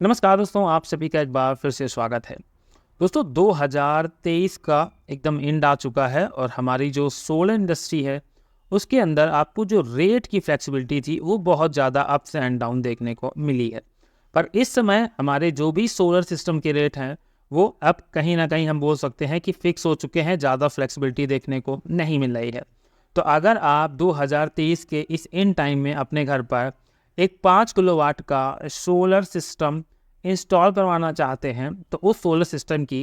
नमस्कार दोस्तों, आप सभी का एक बार फिर से स्वागत है। दोस्तों 2023 का एकदम एंड आ चुका है और हमारी जो सोलर इंडस्ट्री है उसके अंदर आपको जो रेट की फ्लेक्सिबिलिटी थी वो बहुत ज़्यादा अप्स एंड डाउन देखने को मिली है। पर इस समय हमारे जो भी सोलर सिस्टम के रेट हैं वो अब कहीं ना कहीं हम बोल सकते हैं कि फिक्स हो चुके हैं, ज़्यादा फ्लेक्सिबिलिटी देखने को नहीं मिल रही है। तो अगर आप 2023 के इस इन टाइम में अपने घर पर एक 5 किलोवाट का सोलर सिस्टम इंस्टॉल करवाना चाहते हैं तो उस सोलर सिस्टम की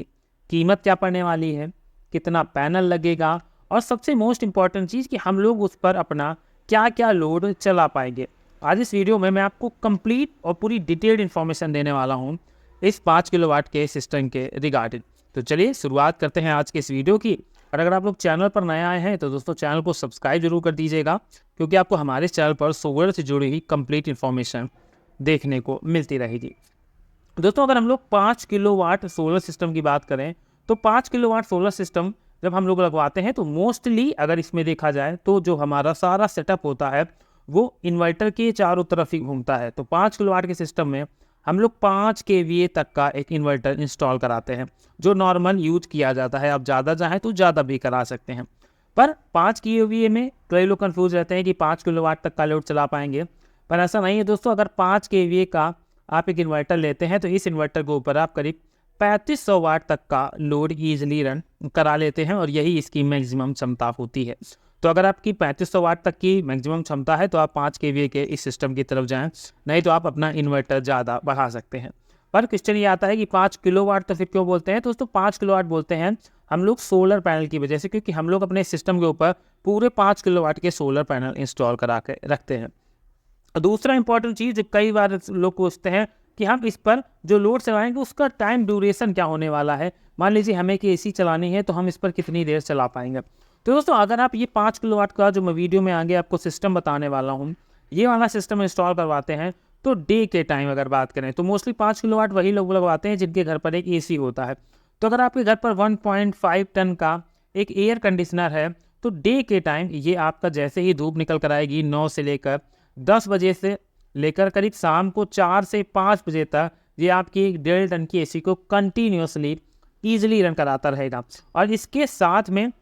कीमत क्या पड़ने वाली है, कितना पैनल लगेगा और सबसे मोस्ट इम्पॉर्टेंट चीज़ कि हम लोग उस पर अपना क्या क्या लोड चला पाएंगे। आज इस वीडियो में मैं आपको कंप्लीट और पूरी डिटेल्ड इन्फॉर्मेशन देने वाला हूँ इस 5 किलोवाट के सिस्टम के रिगार्डिंग। तो चलिए शुरुआत करते हैं आज के इस वीडियो की। और अगर आप लोग चैनल पर नए आए हैं तो दोस्तों चैनल को सब्सक्राइब जरूर कर दीजिएगा, क्योंकि आपको हमारे इस चैनल पर सोलर से जुड़ी हुई कंप्लीट इन्फॉर्मेशन देखने को मिलती रहेगी। दोस्तों अगर हम लोग 5 किलोवाट सोलर सिस्टम की बात करें तो 5 किलोवाट सोलर सिस्टम जब हम लोग लगवाते हैं तो मोस्टली अगर इसमें देखा जाए तो जो हमारा सारा सेटअप होता है वो इन्वर्टर के चारों तरफ ही घूमता है। तो 5 किलोवाट के सिस्टम में हम लोग 5 kVA तक का एक इन्वर्टर इंस्टॉल कराते हैं जो नॉर्मल यूज किया जाता है। आप ज़्यादा चाहें तो ज़्यादा भी करा सकते हैं, पर 5 kVA में कई लोग कंफ्यूज रहते हैं कि 5 किलोवाट तक का लोड चला पाएंगे, पर ऐसा नहीं है दोस्तों। अगर 5 kVA का आप एक इन्वर्टर लेते हैं तो इस इन्वर्टर के ऊपर आप करीब 3500 वाट तक का लोड ईजिली रन करा लेते हैं और यही इसकी मैक्सिमम क्षमता होती है। तो अगर आपकी 3500 वाट तक की मैक्सिमम क्षमता है तो आप 5 kVA के इस सिस्टम की तरफ जाएं, नहीं तो आप अपना इन्वर्टर ज़्यादा बढ़ा सकते हैं। पर क्वेश्चन ये आता है कि 5 किलोवाट तो फिर क्यों बोलते हैं? तो दोस्तों 5 किलोवाट बोलते हैं हम लोग सोलर पैनल की वजह से, क्योंकि हम लोग अपने सिस्टम के ऊपर पूरे 5 किलोवाट के सोलर पैनल इंस्टॉल करा के रखते हैं। दूसरा इंपॉर्टेंट चीज़ कई बार लोग पूछते हैं कि हम इस पर जो लोड चलाएंगे उसका टाइम ड्यूरेशन क्या होने वाला है। मान लीजिए हमें कि एसी चलानी है तो हम इस पर कितनी देर चला पाएंगे। तो दोस्तों अगर आप ये 5 किलोवाट का जो मैं वीडियो में आगे आपको सिस्टम बताने वाला हूँ ये वाला सिस्टम इंस्टॉल करवाते हैं तो डे के टाइम अगर बात करें तो मोस्टली 5 किलोवाट वही लोग लगवाते हैं जिनके घर पर एक एसी होता है। तो अगर आपके घर पर 1.5 टन का एक एयर कंडीशनर है तो डे के टाइम ये आपका जैसे ही धूप निकल कर आएगी 9 से लेकर 10 बजे से लेकर करीब शाम को 4 से 5 बजे तक ये आपकी 1.5 टन की एसी को कंटिन्यूसली ईजिली रन कराता रहेगा। और इसके साथ में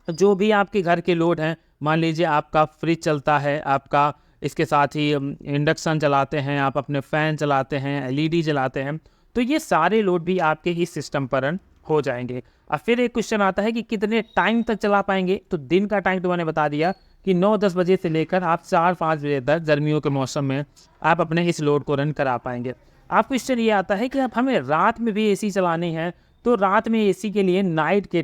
जो भी आपके घर के लोड हैं, मान लीजिए आपका फ्रिज चलता है, आपका इसके साथ ही इंडक्शन चलाते हैं, आप अपने फ़ैन चलाते हैं, एलईडी चलाते हैं, तो ये सारे लोड भी आपके इस सिस्टम पर रन हो जाएंगे। अब फिर एक क्वेश्चन आता है कि कितने टाइम तक चला पाएंगे। तो दिन का टाइम तो मैंने बता दिया कि 9-10 बजे से लेकर आप 4-5 बजे तक गर्मियों के मौसम में आप अपने इस लोड को रन करा पाएंगे। आप क्वेश्चन ये आता है कि अब हमें रात में भी एसी चलानी है तो रात में एसी के लिए नाइट के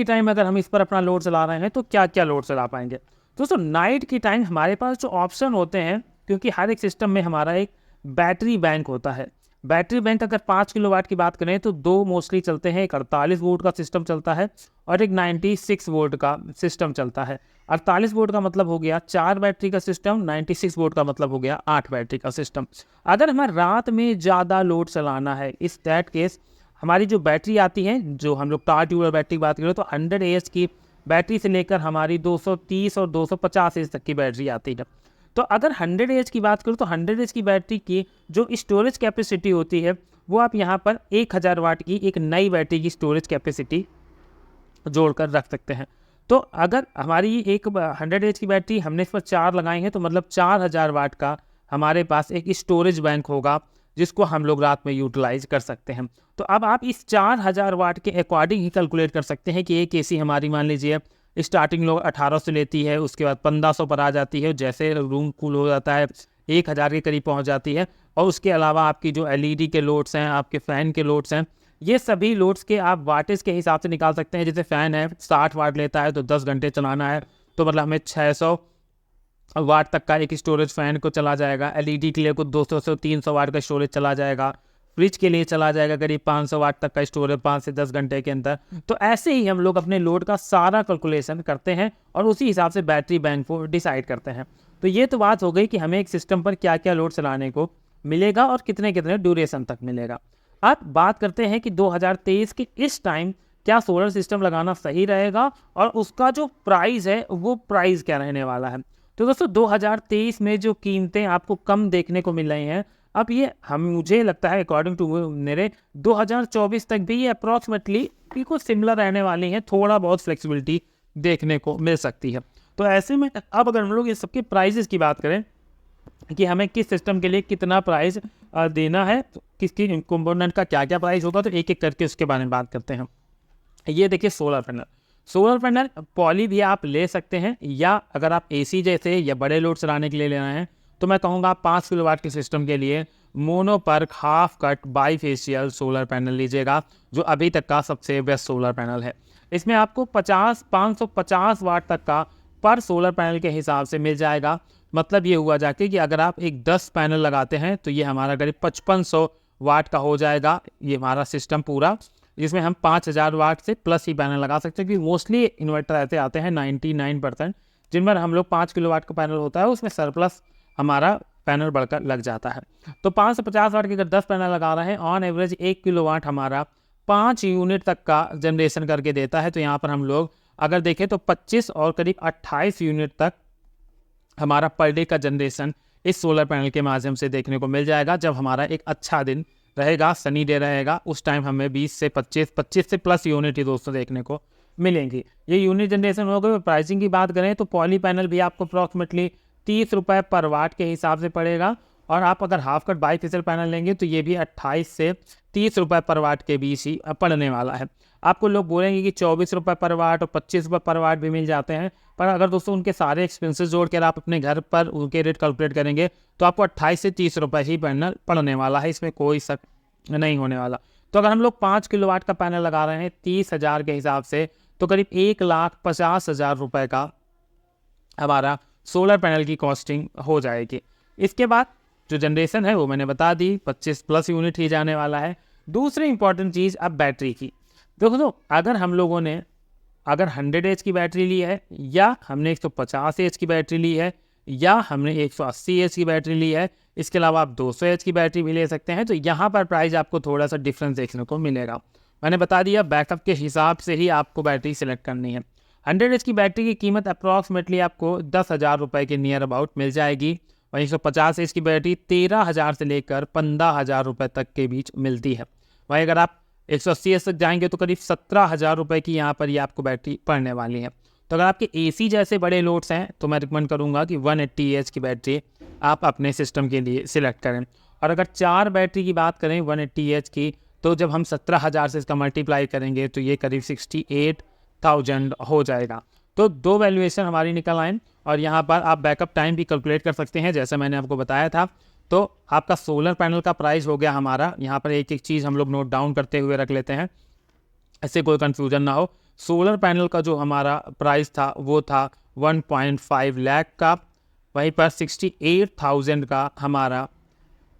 टाइम अगर हम इस पर अपना लोड चला रहे हैं तो क्या क्या लोड चला पाएंगे। दोस्तों नाइट के टाइम हमारे पास जो ऑप्शन होते हैं, क्योंकि हर एक सिस्टम में हमारा एक बैटरी बैंक होता है। बैटरी बैंक अगर 5 किलोवाट की बात करें तो दो मोस्टली चलते हैं, एक 48 वोल्ट का सिस्टम चलता है और एक 96 वोल्ट का सिस्टम चलता है। 48 वोल्ट का मतलब हो गया 4 बैटरी का सिस्टम, 96 वोल्ट का मतलब हो गया 8 बैटरी का सिस्टम। अगर हमें रात में ज़्यादा लोड चलाना है इस दैट केस हमारी जो बैटरी आती है, जो हम लोग टार ट्यूबल बैटरी की बात करें तो 100 AH की बैटरी से लेकर हमारी 230 और 250 AH तक की बैटरी आती है। तो अगर 100 AH की बात करूँ तो 100 AH की बैटरी की जो स्टोरेज कैपेसिटी होती है वो आप यहाँ पर 1000 वाट की एक नई बैटरी की स्टोरेज कैपेसिटी जोड़कर रख सकते हैं। तो अगर हमारी एक 100 AH की बैटरी हमने इस पर 4 लगाई है तो मतलब 4000 वाट का हमारे पास एक स्टोरेज बैंक होगा जिसको हम लोग रात में यूटिलाइज कर सकते हैं। तो अब आप इस 4000 वाट के अकॉर्डिंग ही कैलकुलेट कर सकते हैं कि एक एसी हमारी मान लीजिए स्टार्टिंग लोग 1800 से लेती है, उसके बाद 1500 पर आ जाती है, जैसे रूम कूल हो जाता है 1000 के करीब पहुंच जाती है। और उसके अलावा आपकी जो एलईडी के लोड्स हैं, आपके फ़ैन के लोड्स हैं, ये सभी लोड्स के आप वाटेज के हिसाब से निकाल सकते हैं। जैसे फ़ैन है 60 वाट लेता है तो 10 घंटे चलाना है तो मतलब हमें 600 वाट तक का एक स्टोरेज फ़ैन को चला जाएगा। एलईडी के लिए कुछ 200 से 300 वाट का स्टोरेज चला जाएगा। फ्रिज के लिए चला जाएगा करीब 500 वाट तक का स्टोरेज 5 से 10 घंटे के अंदर। तो ऐसे ही हम लोग अपने लोड का सारा कैलकुलेशन करते हैं और उसी हिसाब से बैटरी बैंक को डिसाइड करते हैं। तो ये तो बात हो गई कि हमें एक सिस्टम पर क्या क्या लोड चलाने को मिलेगा और कितने कितने ड्यूरेशन तक मिलेगा। अब बात करते हैं कि 2023 के इस टाइम क्या सोलर सिस्टम लगाना सही रहेगा और उसका जो प्राइस है वो प्राइस क्या रहने वाला है। तो दोस्तों 2023 में जो कीमतें आपको कम देखने को मिल रही हैं, अब ये मुझे लगता है अकॉर्डिंग टू मेरे 2024 तक भी ये अप्रॉक्सीमेटली बिल्कुल सिमिलर रहने वाली हैं, थोड़ा बहुत फ्लेक्सिबिलिटी देखने को मिल सकती है। तो ऐसे में अब अगर हम लोग इस सबके प्राइजेस की बात करें कि हमें किस सिस्टम के लिए कितना प्राइस देना है, तो किसकी कंपोनेंट का क्या क्या प्राइस होगा, तो एक एक करके उसके बारे में बात करते हैं। ये देखिए सोलर पैनल पॉली भी आप ले सकते हैं, या अगर आप एसी जैसे या बड़े लोड चलाने के लिए लेना है तो मैं कहूँगा 5 किलोवाट के सिस्टम के लिए mono PERC half cut bifacial solar panel लीजिएगा, जो अभी तक का सबसे बेस्ट सोलर पैनल है। इसमें आपको 550 वाट तक का पर सोलर पैनल के हिसाब से मिल जाएगा। मतलब ये हुआ जाके कि अगर आप एक 10 पैनल लगाते हैं तो ये हमारा करीब 5500 वाट का हो जाएगा ये हमारा सिस्टम पूरा, जिसमें हम 5000 वाट से प्लस ही पैनल लगा सकते हैं, क्योंकि मोस्टली इन्वर्टर ऐसे आते हैं 99% जिनमें हम लोग 5 किलोवाट का पैनल होता है, उसमें सरप्लस हमारा पैनल बढ़कर लग जाता है। तो 550 वाट के अगर 10 पैनल लगा रहे हैं, ऑन एवरेज 1 किलोवाट हमारा 5 यूनिट तक का जनरेशन करके देता है। तो यहाँ पर हम लोग अगर देखें तो 25 और करीब 28 यूनिट तक हमारा पर डे का जनरेशन इस सोलर पैनल के माध्यम से देखने को मिल जाएगा। जब हमारा एक अच्छा दिन रहेगा, सनी डे रहेगा, उस टाइम हमें 20 से 25 से प्लस यूनिट ही दोस्तों देखने को मिलेंगी। ये यूनिट जनरेशन हो गई। प्राइसिंग की बात करें तो पॉली पैनल भी आपको अप्रॉक्सीमेटली 30 रुपये पर वाट के हिसाब से पड़ेगा, और आप अगर हाफ कट बाईफेशियल पैनल लेंगे तो ये भी 28 से 30 रुपये पर वाट के बीच ही पड़ने वाला है। आपको लोग बोलेंगे कि 24 रुपये पर वाट और 25 रुपये पर वाट भी मिल जाते हैं, पर अगर दोस्तों उनके सारे एक्सपेंसेस जोड़ कर आप अपने घर पर उनके रेट कैलकुलेट करेंगे तो आपको 28 से 30 रुपये ही पैनल पड़ने वाला है, इसमें कोई शक नहीं होने वाला। तो अगर हम लोग 5 किलोवाट का पैनल लगा रहे हैं 30,000 के हिसाब से, तो करीब 1,50,000 रुपये का हमारा सोलर पैनल की कॉस्टिंग हो जाएगी। इसके बाद जो जनरेशन है वो मैंने बता दी, 25 प्लस यूनिट ही जाने वाला है। दूसरी इंपॉर्टेंट चीज़ अब बैटरी की। देखो अगर हम लोगों ने 100 एच की बैटरी ली है, या हमने 150 एच की बैटरी ली है, या हमने 180 एच की बैटरी ली है, इसके अलावा आप 200 एच की बैटरी भी ले सकते हैं, तो यहाँ पर प्राइस आपको थोड़ा सा डिफरेंस देखने को मिलेगा। मैंने बता दिया बैकअप के हिसाब से ही आपको बैटरी सेलेक्ट करनी है। 100 एच की बैटरी की कीमत अप्रॉक्सीमेटली आपको 10,000 रुपये के नियर अबाउट मिल जाएगी। वहीं 150 एच की बैटरी 13,000 से लेकर 15,000 रुपये तक के बीच मिलती है। वहीं अगर आप 180 एच तक जाएंगे तो करीब 17,000 रुपये की यहाँ पर ये आपको बैटरी पड़ने वाली है। तो अगर आपके एसी जैसे बड़े लोड्स हैं तो मैं रिकमेंड करूँगा कि 180 एच की बैटरी आप अपने सिस्टम के लिए सिलेक्ट करें। और अगर 4 बैटरी की बात करें 180 एच की, तो जब हम 17,000 से इसका मल्टीप्लाई करेंगे तो ये करीब 68,000 हो जाएगा। तो 2 वैल्यूएशन हमारी निकल आए, और यहाँ पर आप बैकअप टाइम भी कैलकुलेट कर सकते हैं जैसे मैंने आपको बताया था। तो आपका सोलर पैनल का प्राइस हो गया हमारा, यहाँ पर एक एक चीज़ हम लोग नोट डाउन करते हुए रख लेते हैं, ऐसे कोई कन्फ्यूजन ना हो। सोलर पैनल का जो हमारा प्राइस था वो था 1.5 लाख का, वहीं पर 68,000 का हमारा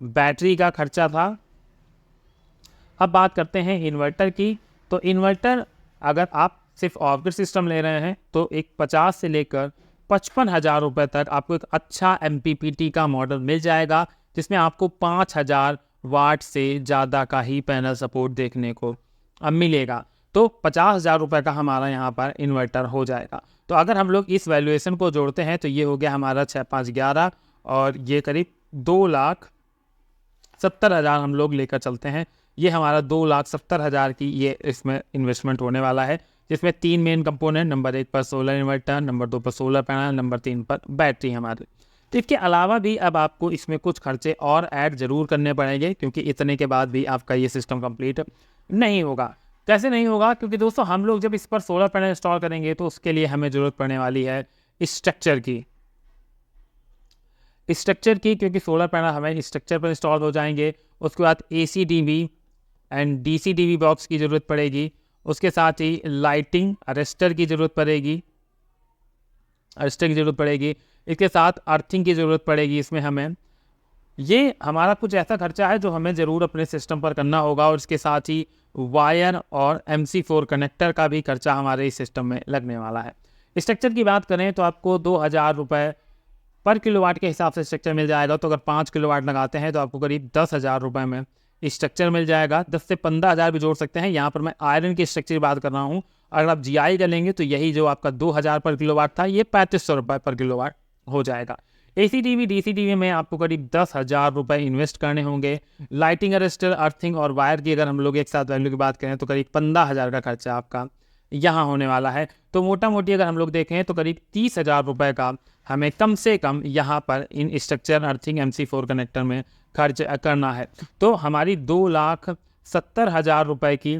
बैटरी का खर्चा था। अब बात करते हैं इन्वर्टर की। तो इन्वर्टर अगर आप सिर्फ ऑफ ग्रिड सिस्टम ले रहे हैं तो एक 50 से लेकर 55,000 रुपये तक आपको एक अच्छा MPPT का मॉडल मिल जाएगा, जिसमें आपको 5,000 वाट से ज़्यादा का ही पैनल सपोर्ट देखने को मिलेगा। तो 50,000 रुपये का हमारा यहाँ पर इन्वर्टर हो जाएगा। तो अगर हम लोग इस वैल्यूएशन को जोड़ते हैं तो ये हो गया हमारा 6 5 11, और ये करीब 2,70,000 हम लोग लेकर चलते हैं। ये हमारा 2,70,000 की ये इसमें इन्वेस्टमेंट होने वाला है, जिसमें 3 मेन कंपोनेंट, नंबर 1 पर सोलर इन्वर्टर, नंबर 2 पर सोलर पैनल, नंबर 3 पर बैटरी हमारे। तो इसके अलावा भी अब आपको इसमें कुछ खर्चे और ऐड ज़रूर करने पड़ेंगे, क्योंकि इतने के बाद भी आपका ये सिस्टम कंप्लीट नहीं होगा। कैसे नहीं होगा? क्योंकि दोस्तों हम लोग जब इस पर सोलर पैनल इंस्टॉल करेंगे तो उसके लिए हमें ज़रूरत पड़ने वाली है स्ट्रक्चर की, क्योंकि सोलर पैनल हमें स्ट्रक्चर पर इंस्टॉल हो जाएंगे। उसके बाद ACDV एंड DC-DV बॉक्स की ज़रूरत पड़ेगी। उसके साथ ही लाइटिंग अरेस्टर की ज़रूरत पड़ेगी, इसके साथ अर्थिंग की ज़रूरत पड़ेगी इसमें हमें। ये हमारा कुछ ऐसा खर्चा है जो हमें ज़रूर अपने सिस्टम पर करना होगा, और इसके साथ ही वायर और MC4 कनेक्टर का भी खर्चा हमारे इस सिस्टम में लगने वाला है। स्ट्रक्चर की बात करें तो आपको 2,000 रुपये पर किलोवाट के हिसाब से स्ट्रक्चर मिल जाएगा। तो अगर 5 किलोवाट लगाते हैं तो आपको करीब 10,000 रुपये में स्ट्रक्चर मिल जाएगा। 10 से 15,000 भी जोड़ सकते हैं। यहाँ पर मैं आयरन की स्ट्रक्चर की बात कर रहा हूँ। अगर आप GI का लेंगे तो यही जो आपका 2,000 पर किलोवाट था, ये 3,500 रुपये पर किलोवाट हो जाएगा। एसी टीवी डीसी टीवी में आपको करीब 10,000 रुपये इन्वेस्ट करने होंगे। लाइटिंग अरेस्टर, अर्थिंग और वायर की अगर हम लोग एक साथ वैल्यू की बात करें तो करीब 15,000 का खर्चा आपका यहाँ होने वाला है। तो मोटा मोटी अगर हम लोग देखें तो करीब 30,000 रुपये का हमें कम से कम यहाँ पर इन स्ट्रक्चर, अर्थिंग, MC4 कनेक्टर में खर्च करना है। तो हमारी 2,70,000 रुपये की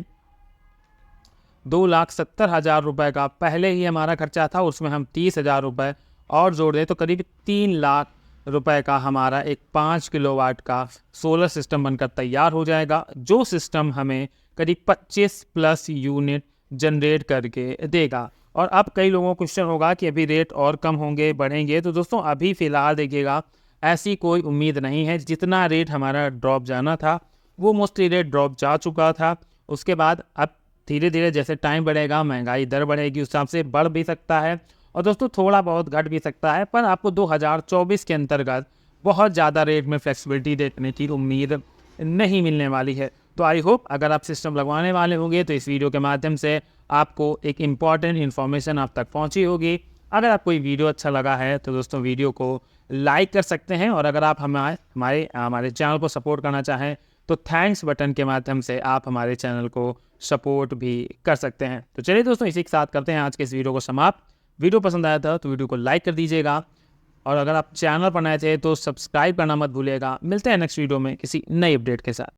2,70,000 रुपये का पहले ही हमारा खर्चा था, उसमें हम 30,000 रुपये और जोड़ दें तो करीब 3 लाख रुपए का हमारा एक 5 किलोवाट का सोलर सिस्टम बनकर तैयार हो जाएगा, जो सिस्टम हमें करीब 25 प्लस यूनिट जनरेट करके देगा। और अब कई लोगों को क्वेश्चन होगा कि अभी रेट और कम होंगे, बढ़ेंगे। तो दोस्तों अभी फ़िलहाल देखिएगा ऐसी कोई उम्मीद नहीं है। जितना रेट हमारा ड्रॉप जाना था वो मोस्टली रेट ड्रॉप जा चुका था। उसके बाद अब धीरे धीरे जैसे टाइम बढ़ेगा, महंगाई दर बढ़ेगी, उस हिसाब से बढ़ भी सकता है और दोस्तों थोड़ा बहुत घट भी सकता है। पर आपको 2024 के अंतर्गत बहुत ज़्यादा रेट में फ्लेक्सिबिलिटी देखने की उम्मीद नहीं मिलने वाली है। तो आई होप अगर आप सिस्टम लगवाने वाले होंगे तो इस वीडियो के माध्यम से आपको एक इम्पॉर्टेंट इन्फॉर्मेशन आप तक पहुंची होगी। अगर आपको ये वीडियो अच्छा लगा है तो दोस्तों वीडियो को लाइक कर सकते हैं और अगर आप हमारे चैनल को सपोर्ट करना चाहें तो थैंक्स बटन के माध्यम से आप हमारे चैनल को सपोर्ट भी कर सकते हैं। तो चलिए दोस्तों इसी के साथ करते हैं आज के इस वीडियो को समाप्त। वीडियो पसंद आया था तो वीडियो को लाइक कर दीजिएगा और अगर आप चैनल पर नए थे तो सब्सक्राइब करना मत भूलिएगा। मिलते हैं नेक्स्ट वीडियो में किसी नई अपडेट के साथ।